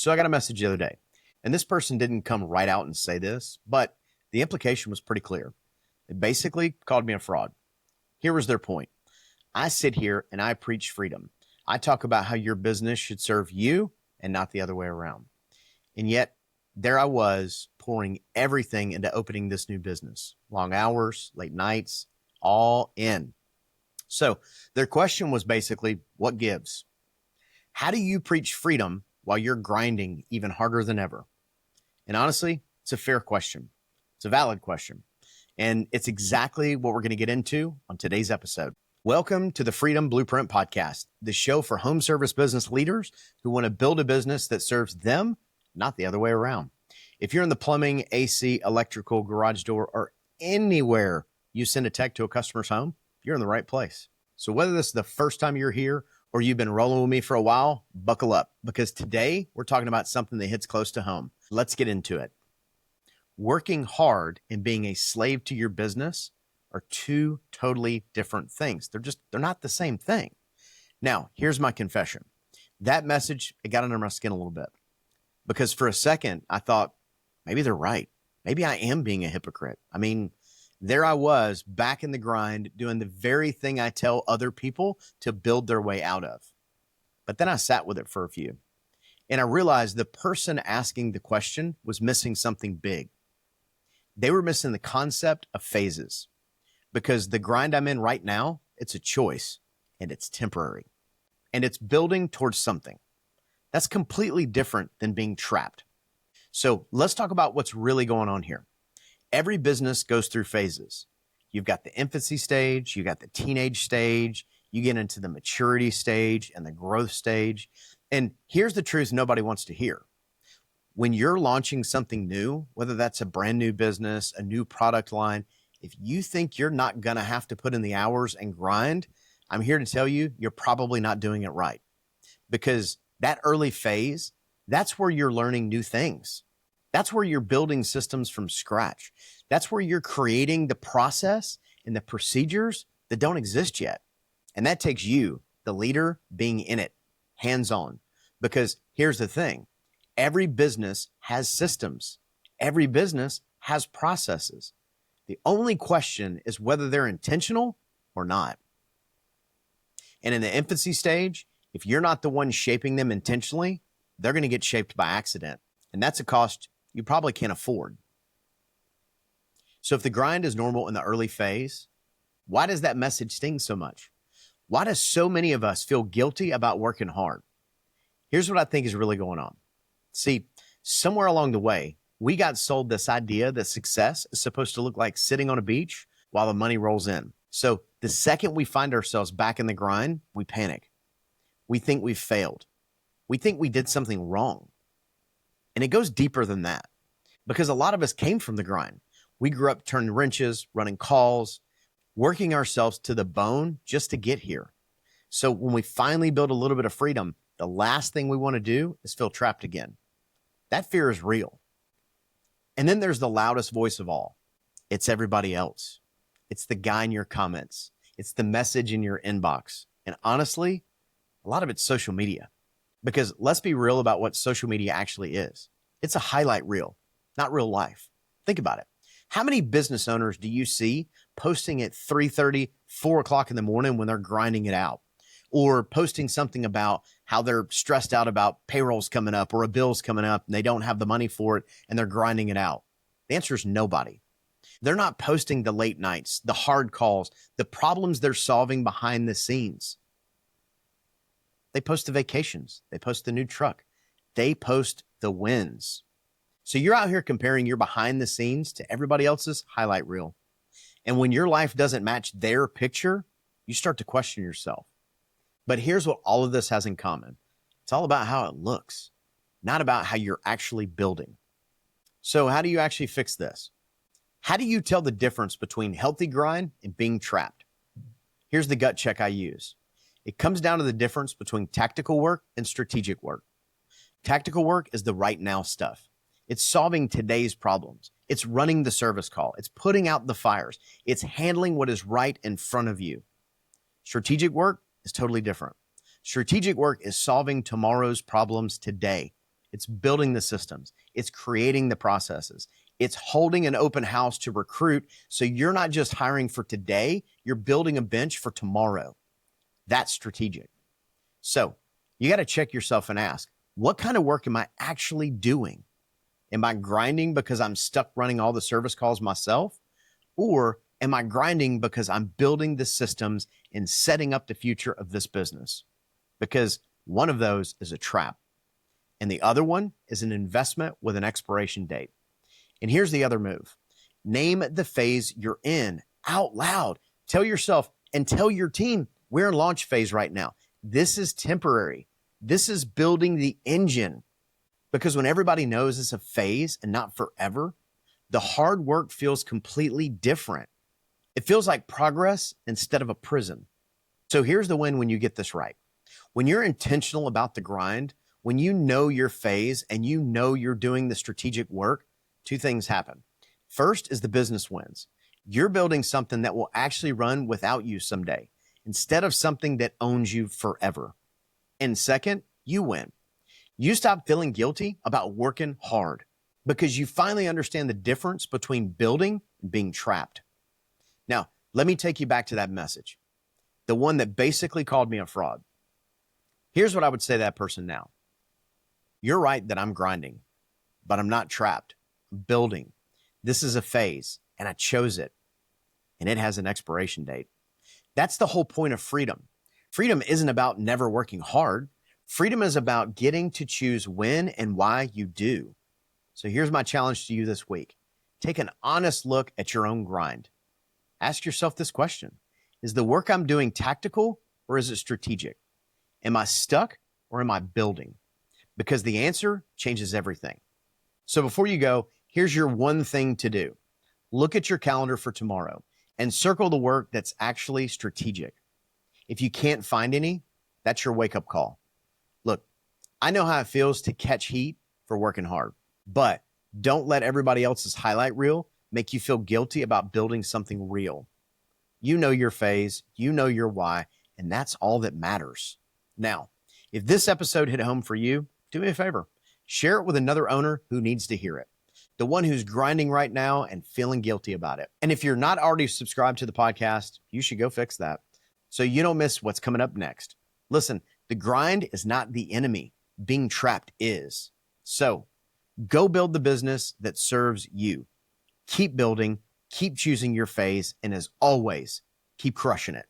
So I got a message the other day, and this person didn't come right out and say this, but the implication was pretty clear. They basically called me a fraud. Here was their point. I sit here and I preach freedom. I talk about how your business should serve you and not the other way around. And yet, there I was pouring everything into opening this new business. Long hours, late nights, all in. So their question was basically, what gives? How do you preach freedom while you're grinding even harder than ever? And honestly, it's a fair question. It's a valid question. And it's exactly what we're going to get into on today's episode. Welcome to the Freedom Blueprint Podcast, the show for home service business leaders who want to build a business that serves them, not the other way around. If you're in the plumbing, AC, electrical, garage door, or anywhere you send a tech to a customer's home, you're in the right place. So whether this is the first time you're here or you've been rolling with me for a while, buckle up, because today we're talking about something that hits close to home. Let's get into it. Working hard and being a slave to your business are two totally different things. They're not the same thing. Now, here's my confession. That message, it got under my skin a little bit, because for a second I thought, maybe they're right. Maybe I am being a hypocrite. I mean, there I was back in the grind doing the very thing I tell other people to build their way out of. But then I sat with it for a few, and I realized the person asking the question was missing something big. They were missing the concept of phases, because the grind I'm in right now, it's a choice, and it's temporary, and it's building towards something. That's completely different than being trapped. So let's talk about what's really going on here. Every business goes through phases. You've got the infancy stage, you got the teenage stage, you get into the maturity stage and the growth stage. And here's the truth nobody wants to hear. When you're launching something new, whether that's a brand new business, a new product line, if you think you're not going to have to put in the hours and grind, I'm here to tell you, you're probably not doing it right. Because that early phase, that's where you're learning new things. That's where you're building systems from scratch. That's where you're creating the process and the procedures that don't exist yet. And that takes you, the leader, being in it, hands-on. Because here's the thing. Every business has systems. Every business has processes. The only question is whether they're intentional or not. And in the infancy stage, if you're not the one shaping them intentionally, they're going to get shaped by accident. And that's a cost you probably can't afford. So if the grind is normal in the early phase, why does that message sting so much? Why do so many of us feel guilty about working hard? Here's what I think is really going on. See, somewhere along the way, we got sold this idea that success is supposed to look like sitting on a beach while the money rolls in. So the second we find ourselves back in the grind, we panic. We think we've failed. We think we did something wrong. And it goes deeper than that, because a lot of us came from the grind. We grew up turning wrenches, running calls, working ourselves to the bone just to get here. So when we finally build a little bit of freedom, the last thing we want to do is feel trapped again. That fear is real. And then there's the loudest voice of all. It's everybody else. It's the guy in your comments. It's the message in your inbox. And honestly, a lot of it's social media. Because let's be real about what social media actually is. It's a highlight reel, not real life. Think about it. How many business owners do you see posting at 3:30, 4 o'clock in the morning when they're grinding it out? Or posting something about how they're stressed out about payrolls coming up or a bill's coming up and they don't have the money for it and they're grinding it out? The answer is nobody. They're not posting the late nights, the hard calls, the problems they're solving behind the scenes. They post the vacations. They post the new truck. They post the wins. So you're out here comparing your behind the scenes to everybody else's highlight reel. And when your life doesn't match their picture, you start to question yourself. But here's what all of this has in common. It's all about how it looks, not about how you're actually building. So how do you actually fix this? How do you tell the difference between healthy grind and being trapped? Here's the gut check I use. It comes down to the difference between tactical work and strategic work. Tactical work is the right now stuff. It's solving today's problems. It's running the service call. It's putting out the fires. It's handling what is right in front of you. Strategic work is totally different. Strategic work is solving tomorrow's problems today. It's building the systems. It's creating the processes. It's holding an open house to recruit. So you're not just hiring for today, you're building a bench for tomorrow. That's strategic. So you got to check yourself and ask, what kind of work am I actually doing? Am I grinding because I'm stuck running all the service calls myself? Or am I grinding because I'm building the systems and setting up the future of this business? Because one of those is a trap, and the other one is an investment with an expiration date. And here's the other move. Name the phase you're in out loud. Tell yourself and tell your team, we're in launch phase right now. This is temporary. This is building the engine. Because when everybody knows it's a phase and not forever, the hard work feels completely different. It feels like progress instead of a prison. So here's the win when you get this right. When you're intentional about the grind, when you know your phase and you know you're doing the strategic work, two things happen. First is the business wins. You're building something that will actually run without you someday, instead of something that owns you forever. And second, you win. You stop feeling guilty about working hard because you finally understand the difference between building and being trapped. Now, let me take you back to that message, the one that basically called me a fraud. Here's what I would say to that person now. You're right that I'm grinding, but I'm not trapped. I'm building. This is a phase, and I chose it, and it has an expiration date. That's the whole point of freedom. Freedom isn't about never working hard. Freedom is about getting to choose when and why you do. So here's my challenge to you this week. Take an honest look at your own grind. Ask yourself this question. Is the work I'm doing tactical or is it strategic? Am I stuck or am I building? Because the answer changes everything. So before you go, here's your one thing to do. Look at your calendar for tomorrow and circle the work that's actually strategic. If you can't find any, that's your wake-up call. Look, I know how it feels to catch heat for working hard, but don't let everybody else's highlight reel make you feel guilty about building something real. You know your phase, you know your why, and that's all that matters. Now, if this episode hit home for you, do me a favor. Share it with another owner who needs to hear it. The one who's grinding right now and feeling guilty about it. And if you're not already subscribed to the podcast, you should go fix that so you don't miss what's coming up next. Listen, the grind is not the enemy. Being trapped is. So go build the business that serves you. Keep building, keep choosing your phase, and as always, keep crushing it.